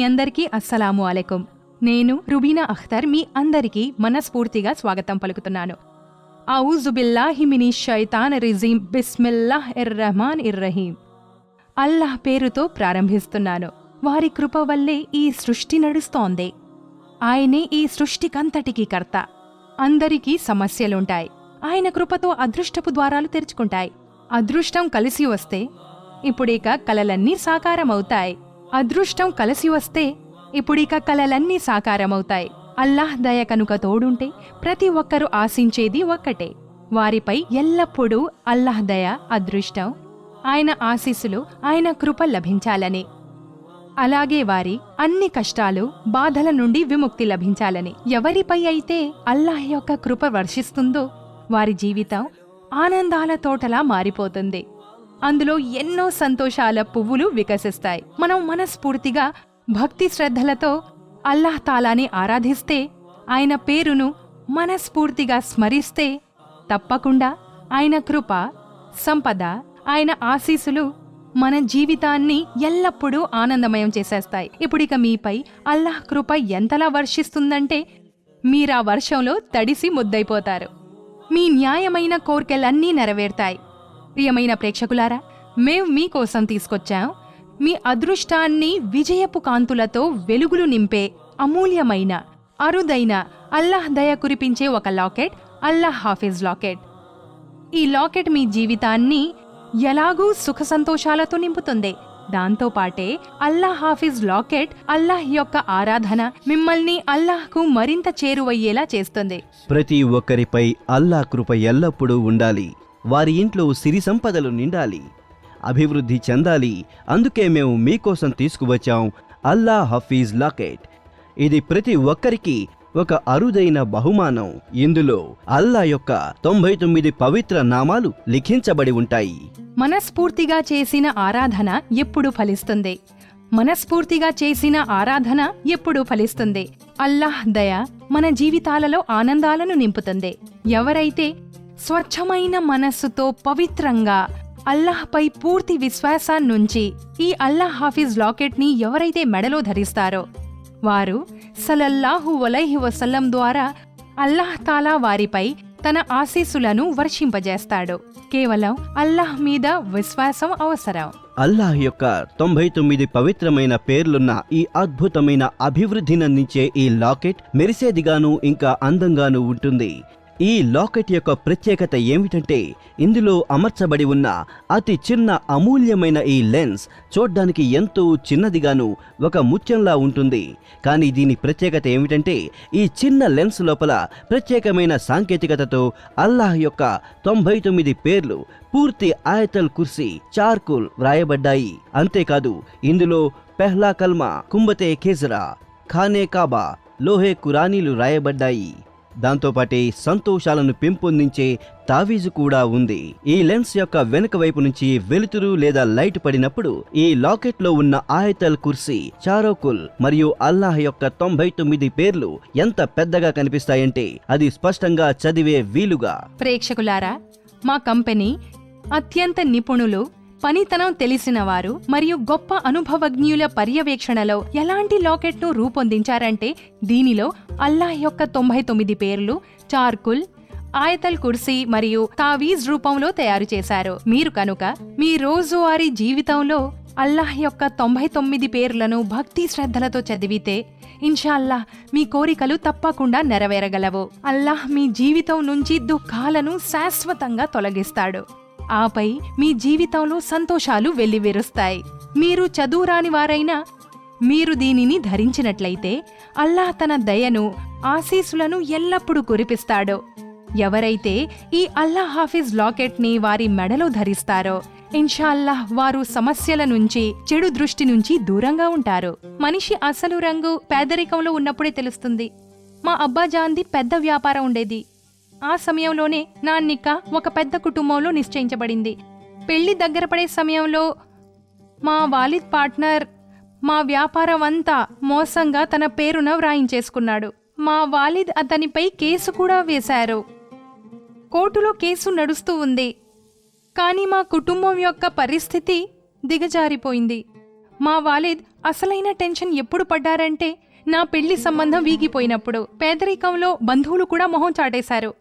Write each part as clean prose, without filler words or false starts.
అందరికీ అస్సలాము అలైకుం. నేను రుబీనా అఖ్తర్ మీ అందరికీ మనస్ఫూర్తిగా స్వాగతం పలుకుతున్నాను. ఔజు బిల్లాహి మినష్ షైతానిర్ రజీం. బిస్మిల్లాహిర్ రహ్మానిర్ రహీం. అల్లాహ్ పేరుతో ప్రారంభిస్తున్నాను. వారి కృప వల్లే ఈ సృష్టి నడుస్తోంది. ఆయనే ఈ సృష్టికంతటికీ కర్త. అందరికీ సమస్యలుంటాయి. ఆయన కృపతో అదృష్టపు ద్వారాలు తెరుచుకుంటాయి. అదృష్టం కలిసి వస్తే ఇప్పుడిక కలలన్నీ సాకారమవుతాయి. అదృష్టం కలిసి వస్తే ఇప్పుడిక కలలన్నీ సాకారమవుతాయి. అల్లాహ్ దయ కనుక తోడుంటే ప్రతి ఒక్కరూ ఆశించేది ఒక్కటే, వారిపై ఎల్లప్పుడూ అల్లాహ్ దయ, అదృష్టం, ఆయన ఆశీస్సులు, ఆయన కృప లభించాలని, అలాగే వారి అన్ని కష్టాలు, బాధల నుండి విముక్తి లభించాలని. ఎవరిపై అయితే అల్లాహ్ యొక్క కృప వర్షిస్తుందో వారి జీవితం ఆనందాల తోటలా మారిపోతుంది. అందులో ఎన్నో సంతోషాల పువ్వులు వికసిస్తాయి. మనం మనస్ఫూర్తిగా భక్తి శ్రద్ధలతో అల్లాహ్ తాలాని ఆరాధిస్తే, ఆయన పేరును మనస్ఫూర్తిగా స్మరిస్తే తప్పకుండా ఆయన కృప, సంపద, ఆయన ఆశీస్సులు మన జీవితాన్ని ఎల్లప్పుడూ ఆనందమయం చేసేస్తాయి. ఇప్పుడిక మీపై అల్లాహ్ కృప ఎంతలా వర్షిస్తుందంటే మీరా వర్షంలో తడిసి ముద్దైపోతారు. మీ న్యాయమైన కోర్కెలన్నీ నెరవేరుతాయి. ప్రియమైన ప్రేక్షకులారా, మేం మీకోసం తీసుకొచ్చాం మీ అదృష్టాన్ని విజయపు కాంతులతో వెలుగులు నింపే అమూల్యమైన, అరుదైన, అల్లాహ్ దయ కురిపించే ఒక లాకెట్, అల్లాహ్ హాఫీజ్ లాకెట్. ఈ లాకెట్ మీ జీవితాన్ని ఎలాగూ సుఖ సంతోషాలతో నింపుతుంది. దాంతోపాటే అల్లాహ్ హాఫీజ్ లాకెట్ అల్లాహ్ యొక్క ఆరాధన మిమ్మల్ని అల్లాహ్కు మరింత చేరువయ్యేలా చేస్తుంది. ప్రతి ఒక్కరిపై అల్లాహ్ కృప ఎల్లప్పుడూ ఉండాలి. వారి ఇంట్లో సిరి సంపదలు నిండాలి, అభివృద్ధి చెందాలి. అందుకే మేము మీకోసం తీసుకువచ్చాం అల్లాహ్ హఫీజ్ లాకెట్. ఇది ప్రతి ఒక్కరికి ఒక అరుదైన బహుమానం. ఇందులో అల్లాహ్ యొక్క 99 పవిత్ర నామాలు లిఖించబడి ఉంటాయి. మనస్ఫూర్తిగా చేసిన ఆరాధన ఎప్పుడు ఫలిస్తుంది. మనస్ఫూర్తిగా చేసిన ఆరాధన ఎప్పుడు ఫలిస్తుంది. అల్లాహ్ దయ మన జీవితాలలో ఆనందాలను నింపుతుంది. ఎవరైతే స్వచ్ఛమైన మనస్సుతో పవిత్రంగా అల్లాహ్పై పూర్తి విశ్వాసాన్నుంచి ఈ అల్లాహ్ హాఫీజ్ లాకెట్ని ఎవరైతే మెడలో ధరిస్తారో వారు సల్లల్లాహు అలైహి వసల్లం ద్వారా అల్లాహ్ తాలా వారిపై తన ఆశీస్సులను వర్షింపజేస్తాడు. కేవలం అల్లాహ్ మీద విశ్వాసం అవసరం. అల్లాహ్ యొక్క 99 పవిత్రమైన పేర్లున్న ఈ అద్భుతమైన అభివృద్ధినందించే ఈ లాకెట్ మెరిసేదిగాను ఇంకా అందంగానూ ఉంటుంది. ఈ లాకెట్ యొక్క ప్రత్యేకత ఏమిటంటే ఇందులో అమర్చబడి ఉన్న అతి చిన్న అమూల్యమైన ఈ లెన్స్ చూడ్డానికి ఎంతో చిన్నదిగాను ఒక ముత్యంలా ఉంటుంది. కానీ దీని ప్రత్యేకత ఏమిటంటే ఈ చిన్న లెన్స్ లోపల ప్రత్యేకమైన సాంకేతికతతో అల్లాహ్ యొక్క 99 పేర్లు పూర్తి ఆయతల్ కుర్సీ, చార్కుల్ వ్రాయబడ్డాయి. అంతేకాదు ఇందులో పెహ్లా కల్మా, కుంబతే ఖిజ్రా, ఖానే కాబా, లోహే కురానీలు రాయబడ్డాయి. దాంతోపాటే సంతోషాలను పెంపొందించే తావీజు కూడా ఉంది. ఈ లెన్స్ యొక్క వెనుక వైపు నుంచి వెలుతురు లేదా లైట్ పడినప్పుడు ఈ లాకెట్ లో ఉన్న ఆయతల్ కుర్సీ, చారోకుల్ మరియు అల్లాహ్ యొక్క 99 పేర్లు ఎంత పెద్దగా కనిపిస్తాయంటే అది స్పష్టంగా చదివే వీలుగా. ప్రేక్షకులారా, మా కంపెనీ అత్యంత నిపుణులు, పనితనం తెలిసినవారు మరియు గొప్ప అనుభవజ్ఞుల పర్యవేక్షణలో ఎలాంటి లాకెట్ను రూపొందించారంటే దీనిలో అల్లాహ్ యొక్క 99 పేర్లు చార్కుల్, ఆయతల్ కుర్సీ మరియు తావీజ్ రూపంలో తయారు చేశారు. మీరు కనుక మీ రోజువారీ జీవితంలో అల్లాహ్ యొక్క 99 పేర్లను భక్తి శ్రద్ధలతో చదివితే ఇన్షాల్లాహ్ మీ కోరికలు తప్పకుండా నెరవేరగలవు. అల్లాహ్ మీ జీవితం నుంచి దుఃఖాలను శాశ్వతంగా తొలగిస్తాడు. ఆపై మీ జీవితంలో సంతోషాలు వెల్లివిరుస్తాయి. మీరు చదువురాని వారైనా మీరు దీనిని ధరించినట్లయితే అల్లాహ్ తన దయను, ఆశీస్సులను ఎల్లప్పుడూ కురిపిస్తాడు. ఎవరైతే ఈ అల్లాహ్ హాఫీజ్ లాకెట్ని వారి మెడలో ధరిస్తారో ఇన్షాల్లాహ్ వారు సమస్యల నుంచి, చెడు దృష్టి నుంచి దూరంగా ఉంటారు. మనిషి అసలు రంగు పేదరికంలో ఉన్నప్పుడే తెలుస్తుంది. మా అబ్బాజాన్ది పెద్ద వ్యాపారం ఉండేది. ఆ సమయంలోనే నా నికా ఒక పెద్ద కుటుంబంలో నిశ్చయించబడింది. పెళ్లి దగ్గర పడే సమయంలో మా వాలిద్ పార్ట్నర్ మా వ్యాపారం అంతా మోసంగా తన పేరున వ్రాయించేసుకున్నాడు. మా వాలిద్ అతనిపై కేసు కూడా వేశారు. కోర్టులో కేసు నడుస్తూ ఉంది. కానీ మా కుటుంబం యొక్క పరిస్థితి దిగజారిపోయింది. మా వాలిద్ అసలైన టెన్షన్ ఎప్పుడు పడ్డారంటే నా పెళ్లి సంబంధం వీగిపోయినప్పుడు. పేదరికంలో బంధువులు కూడా మొహం చాటేశారు.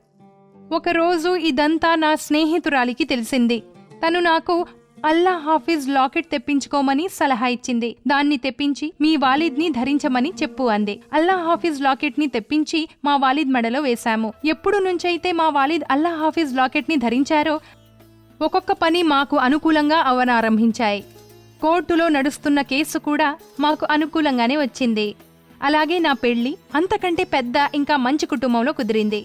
ఒకరోజు ఇదంతా నా స్నేహితురాలికి తెలిసింది. తను నాకు అల్లా హాఫీజ్ లాకెట్ తెప్పించుకోమని సలహా ఇచ్చింది. దాన్ని తెప్పించి మీ వాలిద్ని ధరించమని చెప్పు అంది. అల్లా హాఫీజ్ లాకెట్ ని తెప్పించి మా వాలిద్ మెడలో వేశాము. ఎప్పుడు నుంచైతే మా వాలిద్ అల్లా హాఫీజ్ లాకెట్ ని ధరించారో ఒక్కొక్క పని మాకు అనుకూలంగా అవనారంభించాయి. కోర్టులో నడుస్తున్న కేసు కూడా మాకు అనుకూలంగానే వచ్చింది. అలాగే నా పెళ్లి అంతకంటే పెద్ద ఇంకా మంచి కుటుంబంలో కుదిరింది.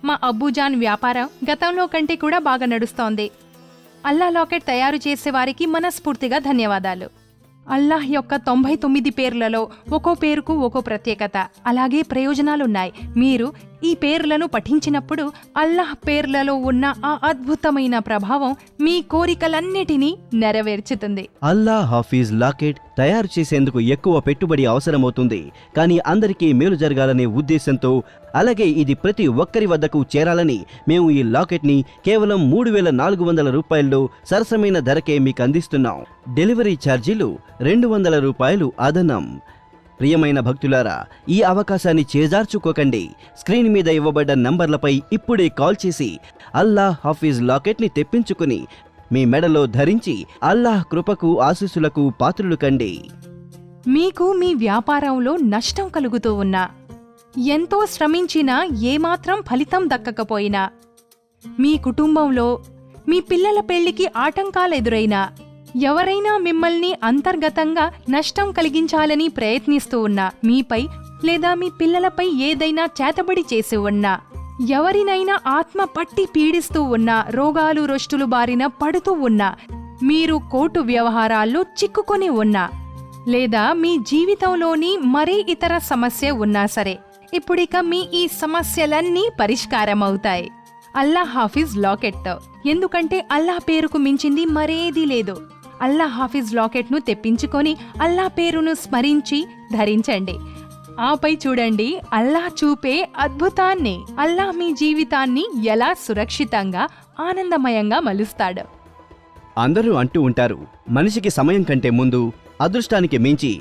మా అబ్బూజాన్ వ్యాపారం గతంలో కంటే కూడా బాగా నడుస్తోంది. అల్లా లాకెట్ తయారు చేసేవారికి మనస్ఫూర్తిగా ధన్యవాదాలు. అల్లాహ్ యొక్క 99 పేర్లలో ఒక్కో పేరుకు ఒక్కో ప్రత్యేకత, అలాగే ప్రయోజనాలున్నాయి. మీరు ఈ పేర్లను పఠించినప్పుడు అల్లాహ్ పేర్లలో ఉన్న ఆ అద్భుతమైన ప్రభావం మీ కోరికలన్నిటినీ నెరవేర్చుతుంది. అల్లా హాఫీజ్ లాకెట్ తయారు చేసేందుకు ఎక్కువ పెట్టుబడి అవసరమవుతుంది. కానీ అందరికీ మేలు జరగాలనే ఉద్దేశంతో, అలాగే ఇది ప్రతి ఒక్కరి వద్దకు చేరాలని మేము ఈ లాకెట్ని కేవలం 3400 రూపాయల్లో సరసమైన ధరకే మీకు అందిస్తున్నాం. డెలివరీ ఛార్జీలు 200 రూపాయలు అదనం. ప్రియమైన భక్తులారా, ఈ అవకాశాన్ని చేజార్చుకోకండి. స్క్రీన్ మీద ఇవ్వబడ్డ నంబర్లపై ఇప్పుడే కాల్ చేసి అల్లా హాఫీజ్ లాకెట్ని తెప్పించుకుని మీ మెడలో ధరించి అల్లాహ్ కృపకు ఆశీస్సులకు పాత్రులు కండి. మీకు మీ వ్యాపారంలో నష్టం కలుగుతూ ఉన్నా, ఎంతో శ్రమించినా ఏమాత్రం ఫలితం దక్కకపోయినా, మీ కుటుంబంలో మీ పిల్లల పెళ్లికి ఆటంకాలెదురైనా, ఎవరైనా మిమ్మల్ని అంతర్గతంగా నష్టం కలిగించాలని ప్రయత్నిస్తూ ఉన్నా, మీపై లేదా మీ పిల్లలపై ఏదైనా చేతబడి చేసి ఉన్నా, ఎవరినైనా ఆత్మ పట్టి పీడిస్తూ ఉన్నా, రోగాలు రొష్టులు బారిన పడుతూ ఉన్నా, మీరు కోర్టు వ్యవహారాల్లో చిక్కుకొని ఉన్నా, లేదా మీ జీవితంలోని మరే ఇతర సమస్య ఉన్నా సరే, ఇప్పుడిక మీ ఈ సమస్యలన్నీ పరిష్కారమవుతాయి అల్లా హాఫీజ్ లాకెట్తో. ఎందుకంటే అల్లాహ్ పేరుకు మించింది మరేదీ లేదు. అల్లా హాఫీజ్ లాకెట్ను తెప్పించుకొని అల్లా పేరును స్మరించి ధరించండి. ఆపై చూడండి అల్లాహ్ చూపే అద్భుతాన్ని. అల్లాహ్ మీ జీవితాన్ని ఎలా సురక్షితంగా ఆనందమయంగా మలుస్తాడు. అందరూ అంటూ ఉంటారు, మనిషికి సమయం కంటే ముందు అదృష్టానికి మించి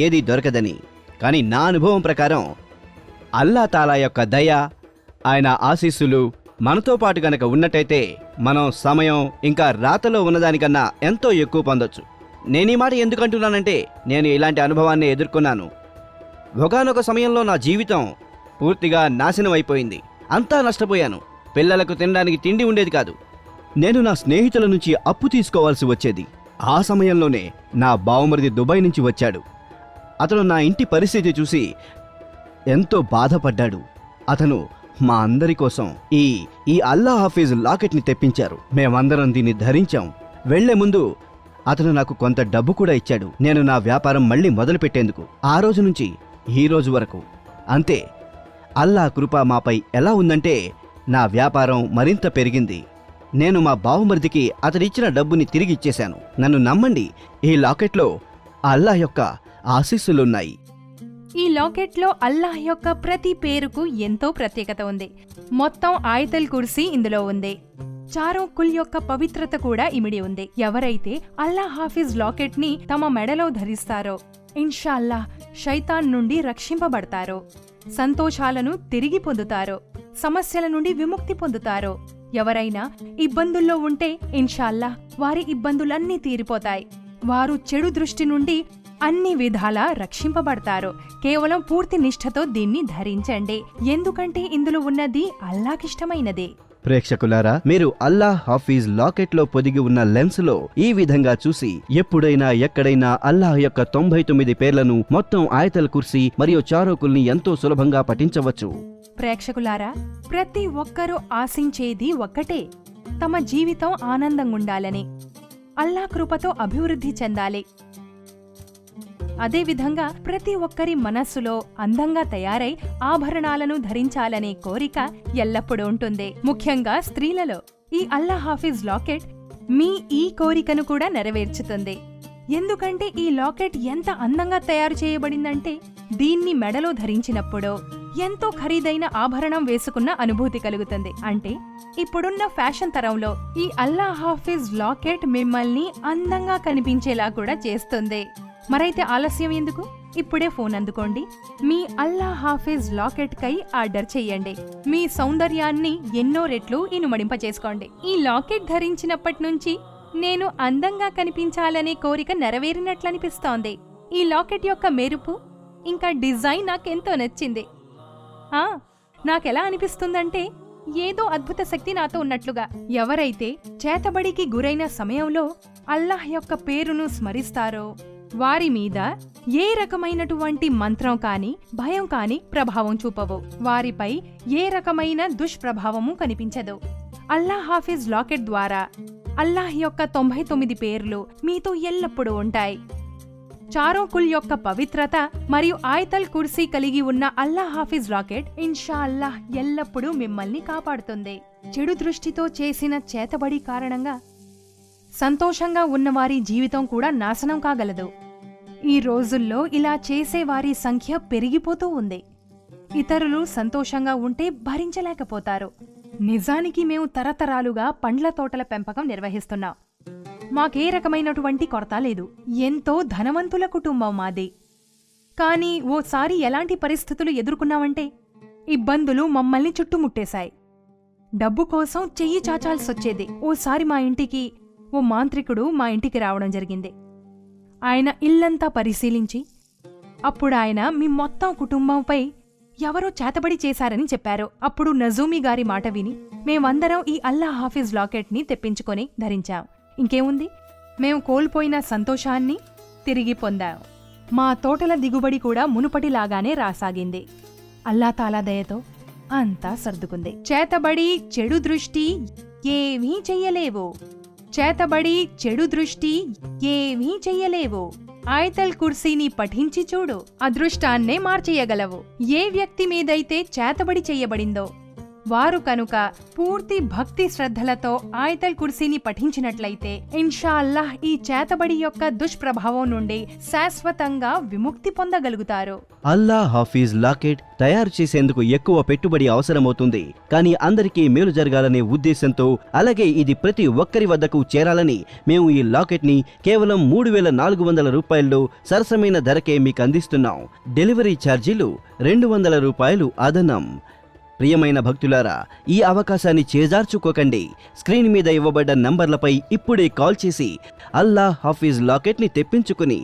ఏదీ దొరకదని. కానీ నా అనుభవం ప్రకారం అల్లా తాలా యొక్క దయ, ఆయన ఆశీస్సులు మనతో పాటు గనక ఉన్నట్టయితే మనం సమయం ఇంకా రాతలో ఉన్నదానికన్నా ఎంతో ఎక్కువ పొందొచ్చు. నేను ఈ మాట ఎందుకంటున్నానంటే నేను ఇలాంటి అనుభవాన్ని ఎదుర్కొన్నాను. ఒకానొక సమయంలో నా జీవితం పూర్తిగా నాశనం అయిపోయింది. అంతా నష్టపోయాను. పిల్లలకు తినడానికి తిండి ఉండేది కాదు. నేను నా స్నేహితుల నుంచి అప్పు తీసుకోవాల్సి వచ్చేది. ఆ సమయంలోనే నా బావమరిది దుబాయ్ నుంచి వచ్చాడు. అతను నా ఇంటి పరిస్థితి చూసి ఎంతో బాధపడ్డాడు. అతను మా అందరి కోసం ఈ అల్లా హాఫీజ్ లాకెట్ని తెప్పించారు. మేమందరం దీన్ని ధరించాం. వెళ్లే ముందు అతను నాకు కొంత డబ్బు కూడా ఇచ్చాడు, నేను నా వ్యాపారం మళ్ళీ మొదలుపెట్టేందుకు. ఆ రోజు నుంచి ఈ రోజు వరకు అంతే. అల్లా కృప మాపై ఎలా ఉందంటే నా వ్యాపారం మరింత పెరిగింది. నేను మా బావమరిదికి అతడిచ్చిన డబ్బుని తిరిగి ఇచ్చేశాను. నన్ను నమ్మండి, ఈ లాకెట్లో అల్లా యొక్క ఆశీస్సులున్నాయి. ఈ లాకెట్లో అల్లాహ్ యొక్క ప్రతి పేరుకు ఎంతో ప్రత్యేకత ఉంది. మొత్తం ఆయతల్ కుర్సీ ఇందులో ఉంది. చారో కుల్ యొక్క పవిత్రత కూడా ఇమిడి ఉంది. ఎవరైతే అల్లా హాఫీజ్ లాకెట్ ని తమ మెడలో ధరిస్తారో ఇన్షాల్లాహ్ శైతాన్ నుండి రక్షింపబడతారో, సంతోషాలను తిరిగి పొందుతారో, సమస్యల నుండి విముక్తి పొందుతారో. ఎవరైనా ఇబ్బందుల్లో ఉంటే ఇన్షాల్లాహ్ వారి ఇబ్బందులన్నీ తీరిపోతాయి. వారు చెడు దృష్టి నుండి అన్ని విధాలా రక్షింపబడతారు. కేవలం పూర్తి నిష్ఠతో దీన్ని ధరించండి, ఎందుకంటే ఇందులో ఉన్నది అల్లాకిష్టమైనదే. ప్రేక్షకులారా, మీరు అల్లా హాఫీజ్ లాకెట్లో పొదిగి ఉన్న లెన్స్లో ఈ విధంగా చూసి ఎప్పుడైనా ఎక్కడైనా అల్లాహ్ యొక్క 99 పేర్లను, మొత్తం ఆయతల్ కుర్సీ మరియు చారోకుల్ని ఎంతో సులభంగా పఠించవచ్చు. ప్రేక్షకులారా, ప్రతి ఒక్కరూ ఆశించేది ఒక్కటే, తమ జీవితం ఆనందంగుండాలని, అల్లా కృపతో అభివృద్ధి చెందాలి. అదేవిధంగా ప్రతి ఒక్కరి మనస్సులో అందంగా తయారై ఆభరణాలను ధరించాలనే కోరిక ఎల్లప్పుడూ ఉంటుంది. ముఖ్యంగా స్త్రీలలో ఈ అల్లా హాఫీజ్ లాకెట్ మీ ఈ కోరికను కూడా నెరవేర్చుతుంది. ఎందుకంటే ఈ లాకెట్ ఎంత అందంగా తయారు చేయబడిందంటే దీన్ని మెడలో ధరించినప్పుడు ఎంతో ఖరీదైన ఆభరణం వేసుకున్న అనుభూతి కలుగుతుంది. అంటే ఇప్పుడున్న ఫ్యాషన్ తరంలో ఈ అల్లా హాఫీజ్ లాకెట్ మిమ్మల్ని అందంగా కనిపించేలా కూడా చేస్తుంది. మరైతే ఆలస్యం ఎందుకు? ఇప్పుడే ఫోన్ అందుకోండి. మీ అల్లా హాఫీజ్ లాకెట్ కై ఆర్డర్ చెయ్యండి. మీ సౌందర్యాన్ని ఎన్నో రెట్లు ఇనుమడింపచేసుకోండి. ఈ లాకెట్ ధరించినప్పటి నుంచి నేను అందంగా కనిపించాలనే కోరిక నెరవేరినట్లనిపిస్తోంది. ఈ లాకెట్ యొక్క మెరుపు ఇంకా డిజైన్ నాకెంతో నచ్చింది. నాకెలా అనిపిస్తుందంటే ఏదో అద్భుత శక్తి నాతో ఉన్నట్లుగా. ఎవరైతే చేతబడికి గురైన సమయంలో అల్లాహ్ యొక్క పేరును స్మరిస్తారో వారి మీద ఏ రకమైనటువంటి మంత్రం కాని భయం కాని ప్రభావం చూపవు. వారిపై ఏ రకమైన దుష్ప్రభావము కనిపించదు. అల్లాహ్ హాఫీజ్ లాకెట్ ద్వారా అల్లాహ్ యొక్క 99 పేర్లు మీతో ఎల్లప్పుడూ ఉంటాయి. చారో కుల్ యొక్క పవిత్రత మరియు ఆయతల్ కుర్సీ కలిగి ఉన్న అల్లాహ్ హాఫీజ్ లాకెట్ ఇన్షా అల్లాహ్ ఎల్లప్పుడూ మిమ్మల్ని కాపాడుతుంది. చెడు దృష్టితో చేసిన చేతబడి కారణంగా సంతోషంగా ఉన్నవారి జీవితం కూడా నాశనం కాగలదు. ఈ రోజుల్లో ఇలా చేసేవారి సంఖ్య పెరిగిపోతూ ఉంది. ఇతరులు సంతోషంగా ఉంటే భరించలేకపోతారు. నిజానికి మేము తరతరాలుగా పండ్ల తోటల పెంపకం నిర్వహిస్తున్నాం. మాకే రకమైనటువంటి కొరత లేదు. ఎంతో ధనవంతుల కుటుంబం మాది. కానీ ఓసారి ఎలాంటి పరిస్థితులు ఎదుర్కొన్నామంటే ఇబ్బందులు మమ్మల్ని చుట్టుముట్టేశాయి. డబ్బు కోసం చెయ్యి చాచాల్సొచ్చేది. ఓసారి మా ఇంటికి ఓ మాంత్రికుడు మా ఇంటికి రావడం జరిగింది. ఆయన ఇల్లంతా పరిశీలించి అప్పుడాయన మీ మొత్తం కుటుంబంపై ఎవరో చేతబడి చేశారని చెప్పారు. అప్పుడు నజూమీ గారి మాట విని మేమందరం ఈ అల్లాహ్ హాఫీజ్ లాకెట్ని తెప్పించుకొని ధరించాం. ఇంకేముంది, మేము కోల్పోయిన సంతోషాన్ని తిరిగి పొందాం. మా తోటల దిగుబడి కూడా మునుపటిలాగానే రాసాగింది. అల్లా తాలా దయతో అంతా సర్దుకుంది. చేతబడి చెడు దృష్టి ఏమీ చెయ్యలేవు. చేతబడి చెడు దృష్టి ఏమీ చెయ్యలేవు. ఆయతల్ కుర్సీని పఠించి చూడు, అదృష్టాన్నే మార్చేయగలవు. ఏ వ్యక్తి మీదైతే చేతబడి చెయ్యబడిందో వారు కనుక పూర్తి భక్తి శ్రద్ధలతో ఆయతల్ కుర్సీని పఠించినట్లయితే ఇన్షా అల్లాహ్ ఈ చేతబడి యొక్క దుష్ప్రభావం నుండి శాశ్వతంగా విముక్తి పొందగలుగుతారు. అల్లా హాఫీజ్ లాకెట్ తయారు చేసేందుకు ఎక్కువ పెట్టుబడి అవసరమవుతుంది. కానీ అందరికీ మేలు జరగాలనే ఉద్దేశంతో, అలాగే ఇది ప్రతి ఒక్కరి వద్దకు చేరాలని మేము ఈ లాకెట్ ని కేవలం 3,400 రూపాయల్లో సరసమైన ధరకే మీకు అందిస్తున్నాం. డెలివరీ ఛార్జీలు 200 రూపాయలు అదనం. ప్రియమైన భక్తులారా, ఈ అవకాశాన్ని చేజార్చుకోకండి. స్క్రీన్ మీద ఇవ్వబడ్డ నంబర్లపై ఇప్పుడే కాల్ చేసి అల్లాహ్ హాఫీజ్ లాకెట్ని తెప్పించుకుని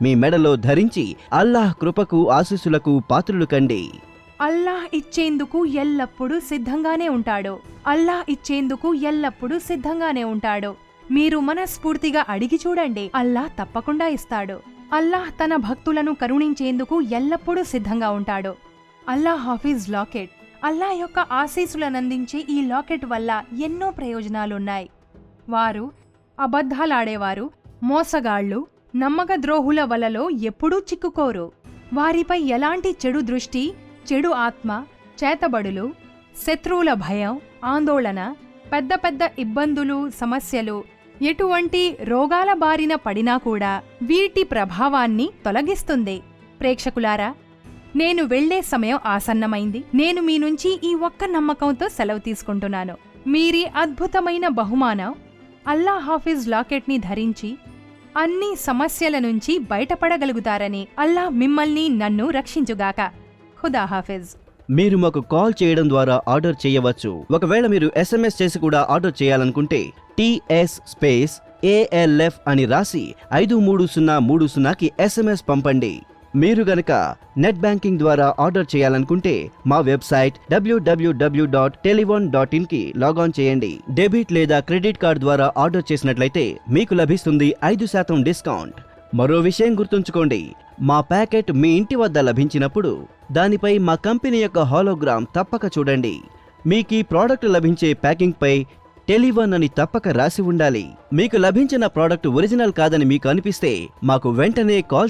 మీ మెడలో ధరించి అల్లాహ్ కృపకు ఆశీస్సులకు పాత్రులు కండి. అల్లాహ్ ఇచ్చేందుకు ఎల్లప్పుడూ సిద్ధంగానే ఉంటాడు. అల్లాహ్ ఇచ్చేందుకు ఎల్లప్పుడూ సిద్ధంగానే ఉంటాడు. మీరు మనస్ఫూర్తిగా అడిగి చూడండి, అల్లాహ్ తప్పకుండా ఇస్తాడు. అల్లాహ్ తన భక్తులను కరుణించేందుకు ఎల్లప్పుడూ సిద్ధంగా ఉంటాడు. అల్లాహ్ హాఫీజ్ లాకెట్ అల్లాహ్ యొక్క ఆశీస్సులనందించే ఈ లాకెట్ వల్ల ఎన్నో ప్రయోజనాలున్నాయి. వారు అబద్ధాలాడేవారు, మోసగాళ్లు, నమ్మక ద్రోహుల వలలో ఎప్పుడూ చిక్కుకోరు. వారిపై ఎలాంటి చెడు దృష్టి, చెడు ఆత్మ, చేతబడులు, శత్రువుల భయం, ఆందోళన, పెద్ద పెద్ద ఇబ్బందులు, సమస్యలు, ఎటువంటి రోగాల బారిన పడినా కూడా వీటి ప్రభావాన్ని తొలగిస్తుంది. ప్రేక్షకులారా, నేను వెళ్లే సమయం ఆసన్నమైంది. నేను మీ నుంచి ఈ ఒక్క నమ్మకంతో సెలవు తీసుకుంటున్నాను. మీరీ అద్భుతమైన బహుమానం అల్లాహ్ హాఫీజ్ లాకెట్ని ధరించి అన్ని సమస్యల నుంచి బయటపడగలుగుతారని అల్లాహ్ మిమ్మల్ని నన్ను రక్షించుగాక. ఖుదా హాఫిజ్. మీరు మాకు కాల్ చేయడం ద్వారా ఆర్డర్ చేయవచ్చు. ఒకవేళ మీరు SMS చేసి కూడా ఆర్డర్ చేయాలనుకుంటే TS_ALF అని రాసి 53030కి SMS పంపండి. మీరు గనక నెట్ బ్యాంకింగ్ ద్వారా ఆర్డర్ చేయాలనుకుంటే మా వెబ్సైట్ www.telivon.in కి లాగాన్ చేయండి. డెబిట్ లేదా క్రెడిట్ కార్డ్ ద్వారా ఆర్డర్ చేసినట్లయితే మీకు లభిస్తుంది 5% డిస్కౌంట్. మరో విషయం గుర్తుంచుకోండి, మా ప్యాకెట్ మీ ఇంటి వద్ద లభించినప్పుడు దానిపై మా కంపెనీ యొక్క హాలోగ్రామ్ తప్పక చూడండి. మీకు ఈ ప్రోడక్ట్ లభించే ప్యాకింగ్ పై టెలివన్ అని తప్పక రాసి ఉండాలి. మీకు లభించిన ప్రోడక్ట్ ఒరిజినల్ కాదని మీకు అనిపిస్తే మాకు వెంటనే కాల్